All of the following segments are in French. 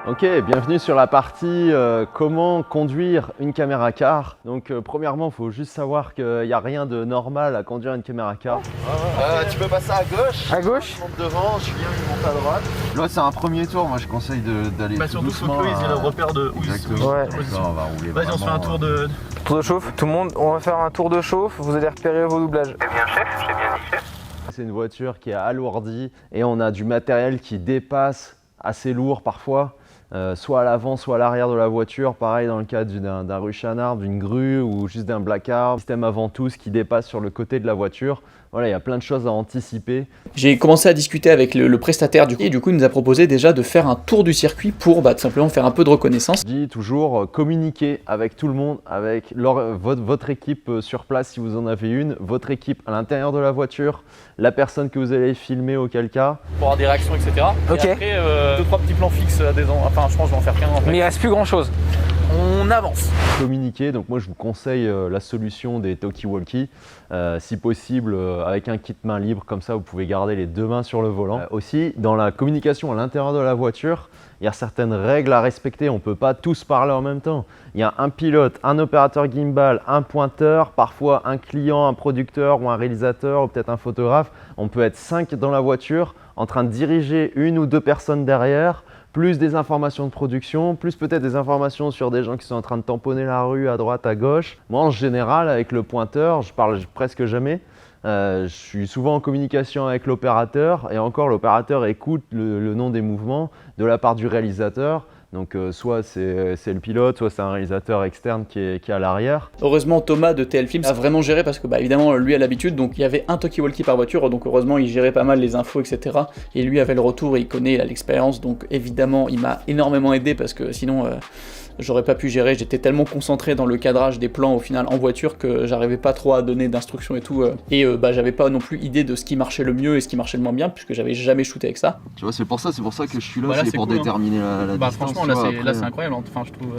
Ok, bienvenue sur la partie comment conduire une caméra car. Donc premièrement, il faut juste savoir qu'il n'y a rien de normal à conduire une caméra car. Tu peux passer à gauche. À gauche. Je monte devant, Julien il monte à droite. Là c'est un premier tour, moi je conseille d'aller tout surtout doucement. faut qu'ils aient le repère de où Exactement. Ouais. Là, on va rouler. Vas-y, on se fait un tour de... Tour de chauffe. Tout le monde, on va faire un tour de chauffe. Vous allez repérer vos doublages. C'est bien chef, j'ai bien dit chef. C'est une voiture qui est alourdie et on a du matériel qui dépasse, assez lourd parfois. Soit à l'avant, soit à l'arrière de la voiture, pareil dans le cas d'un ruche à arbre, d'une grue ou juste d'un placard. Système avant tout, ce qui dépasse sur le côté de la voiture. Voilà, il y a plein de choses à anticiper. J'ai commencé à discuter avec le prestataire et du coup il nous a proposé déjà de faire un tour du circuit pour tout simplement faire un peu de reconnaissance. Je dis toujours communiquer avec tout le monde, avec votre équipe sur place si vous en avez une, votre équipe à l'intérieur de la voiture, la personne que vous allez filmer auquel cas. Pour avoir des réactions, etc. Ok. Et après, 2-3 petits plans fixes à des ans. Enfin, je pense que je vais en faire qu'un en fait. Mais il reste plus grand chose. On avance. Communiquer, donc moi je vous conseille la solution des talkie-walkie, si possible avec un kit main libre, comme ça vous pouvez garder les deux mains sur le volant. Aussi, dans la communication à l'intérieur de la voiture, il y a certaines règles à respecter, on ne peut pas tous parler en même temps. Il y a un pilote, un opérateur gimbal, un pointeur, parfois un client, un producteur ou un réalisateur ou peut-être un photographe. On peut être 5 dans la voiture en train de diriger une ou deux personnes derrière, plus des informations de production, plus peut-être des informations sur des gens qui sont en train de tamponner la rue à droite, à gauche. Moi, en général, avec le pointeur, je parle presque jamais. Je suis souvent en communication avec l'opérateur et encore, l'opérateur écoute le nom des mouvements de la part du réalisateur. Donc soit c'est le pilote, soit c'est un réalisateur externe qui est à l'arrière. Heureusement Thomas de TL Films a vraiment géré parce que évidemment lui a l'habitude, donc il y avait un talkie-walkie par voiture, donc heureusement il gérait pas mal les infos, etc. Et lui avait le retour et il connaît, il a l'expérience, donc évidemment il m'a énormément aidé parce que sinon j'aurais pas pu gérer, j'étais tellement concentré dans le cadrage des plans au final en voiture que j'arrivais pas trop à donner d'instructions et tout, et j'avais pas non plus idée de ce qui marchait le mieux et ce qui marchait le moins bien puisque j'avais jamais shooté avec ça. Tu vois, c'est pour ça que je suis là, Voilà, c'est c'est pour cool, déterminer la distance. Franchement, là c'est incroyable. Enfin, je trouve...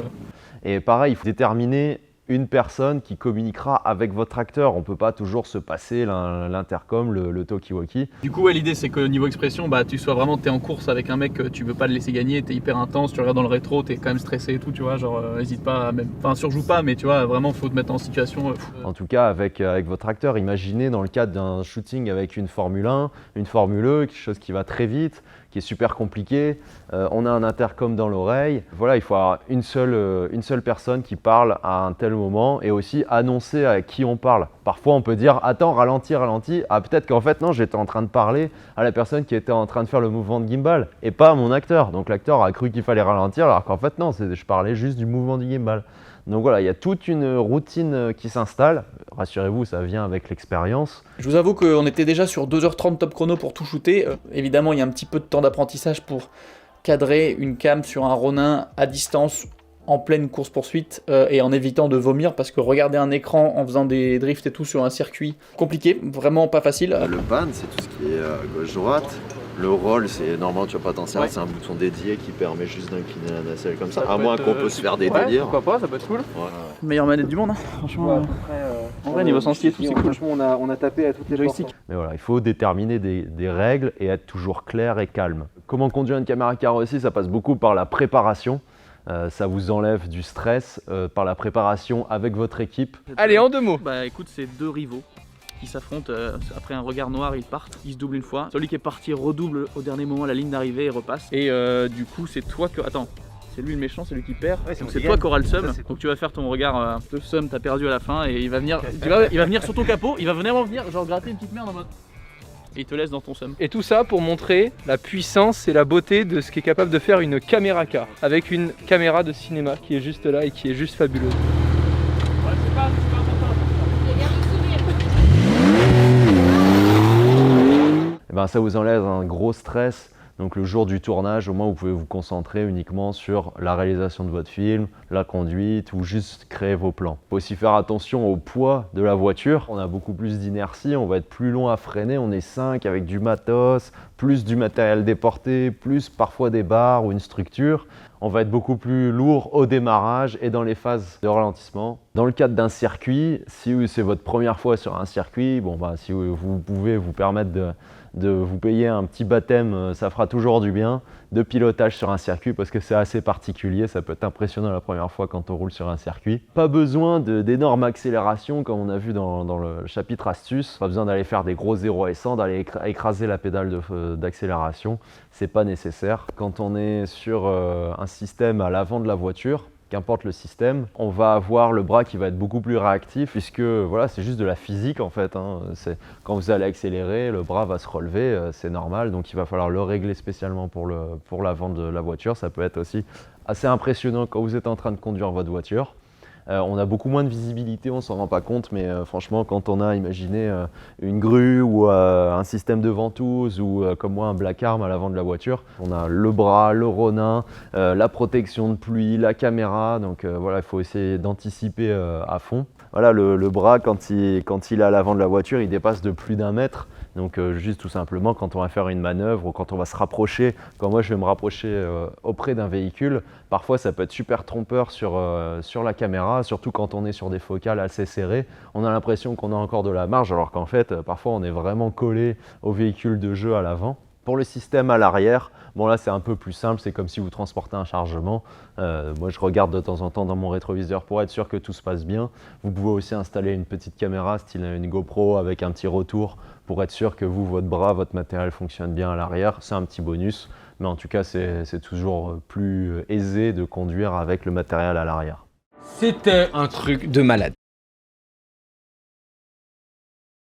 Et pareil, il faut déterminer une personne qui communiquera avec votre acteur. On ne peut pas toujours se passer l'intercom, le talkie-walkie. Du coup, l'idée c'est que niveau expression, tu sois vraiment, t'es en course avec un mec, tu veux pas le laisser gagner, t'es hyper intense, tu regardes dans le rétro, t'es quand même stressé et tout, tu vois, genre hésite pas à même, enfin surjoue pas, mais tu vois, vraiment faut te mettre en situation. En tout cas, avec votre acteur, imaginez dans le cadre d'un shooting avec une Formule 1, une Formule E, quelque chose qui va très vite, qui est super compliqué, on a un intercom dans l'oreille. Voilà, il faut avoir une seule personne qui parle à un tel moment et aussi annoncer à qui on parle. Parfois, on peut dire « Attends, ralentis, ralentis ». Ah, peut-être qu'en fait, non, j'étais en train de parler à la personne qui était en train de faire le mouvement de gimbal et pas à mon acteur. Donc l'acteur a cru qu'il fallait ralentir alors qu'en fait, non, je parlais juste du mouvement du gimbal. Donc voilà, il y a toute une routine qui s'installe. Rassurez-vous, ça vient avec l'expérience. Je vous avoue qu'on était déjà sur 2h30 top chrono pour tout shooter. Évidemment, il y a un petit peu de temps d'apprentissage pour cadrer une cam sur un Ronin à distance en pleine course-poursuite et en évitant de vomir parce que regarder un écran en faisant des drifts et tout sur un circuit compliqué, vraiment pas facile. Le ban, c'est tout ce qui est gauche-droite. Le roll, c'est normalement tu vas pas t'en servir, c'est un bouton dédié qui permet juste d'incliner la nacelle comme ça. À moins qu'on peut se faire des délires. Pourquoi pas, ça peut être cool. Ouais. Meilleure manette du monde, hein. Franchement. En vrai, niveau senti et tout, c'est cool. Franchement, on a tapé à toutes les joysticks. Mais voilà, il faut déterminer des règles et être toujours clair et calme. Comment conduire une caméra car aussi, ça passe beaucoup par la préparation. Ça vous enlève du stress par la préparation avec votre équipe. Allez, en 2 mots. Écoute, c'est deux rivaux qui s'affrontent, après un regard noir ils partent, ils se doublent une fois, celui qui est parti redouble au dernier moment à la ligne d'arrivée et repasse, et du coup c'est toi que... Attends, c'est lui le méchant, c'est lui qui perd, donc c'est toi qui auras le seum, donc tu vas faire ton regard, le seum t'as perdu à la fin et il va venir, il va venir sur ton capot, il va vraiment venir genre gratter une petite merde en mode... Et il te laisse dans ton seum. Et tout ça pour montrer la puissance et la beauté de ce qu'est capable de faire une caméra car, avec une caméra de cinéma qui est juste là et qui est juste fabuleuse. Et ben, ça vous enlève un gros stress. Donc le jour du tournage, au moins vous pouvez vous concentrer uniquement sur la réalisation de votre film, la conduite ou juste créer vos plans. Il faut aussi faire attention au poids de la voiture. On a beaucoup plus d'inertie, on va être plus long à freiner. On est 5 avec du matos, plus du matériel déporté, plus parfois des barres ou une structure. On va être beaucoup plus lourd au démarrage et dans les phases de ralentissement. Dans le cadre d'un circuit, si c'est votre première fois sur un circuit, si vous pouvez vous permettre de vous payer un petit baptême, ça fera toujours du bien, de pilotage sur un circuit parce que c'est assez particulier, ça peut être impressionnant la première fois quand on roule sur un circuit. Pas besoin d'énormes accélérations comme on a vu dans le chapitre astuces, pas besoin d'aller faire des gros 0 à 100, d'aller écraser la pédale d'accélération, c'est pas nécessaire. Quand on est sur un système à l'avant de la voiture, qu'importe le système, on va avoir le bras qui va être beaucoup plus réactif puisque voilà, c'est juste de la physique en fait. Quand vous allez accélérer, le bras va se relever, c'est normal, donc il va falloir le régler spécialement pour l'avant de la voiture. Ça peut être aussi assez impressionnant quand vous êtes en train de conduire votre voiture. On a beaucoup moins de visibilité, on ne s'en rend pas compte, mais franchement, quand on a imaginé une grue ou un système de ventouse ou comme moi un black arm à l'avant de la voiture, on a le bras, le ronin, la protection de pluie, la caméra, donc voilà, il faut essayer d'anticiper à fond. Voilà, le bras, quand il est à l'avant de la voiture, il dépasse de plus d'1 mètre. Donc juste tout simplement quand on va faire une manœuvre ou quand on va se rapprocher, quand moi je vais me rapprocher auprès d'un véhicule, parfois ça peut être super trompeur sur la caméra, surtout quand on est sur des focales assez serrées. On a l'impression qu'on a encore de la marge alors qu'en fait parfois on est vraiment collé au véhicule de jeu à l'avant. Pour le système à l'arrière, bon là c'est un peu plus simple, c'est comme si vous transportez un chargement. Moi je regarde de temps en temps dans mon rétroviseur pour être sûr que tout se passe bien. Vous pouvez aussi installer une petite caméra style une GoPro avec un petit retour pour être sûr que votre bras, votre matériel fonctionne bien à l'arrière. C'est un petit bonus, mais en tout cas c'est toujours plus aisé de conduire avec le matériel à l'arrière. C'était un truc de malade.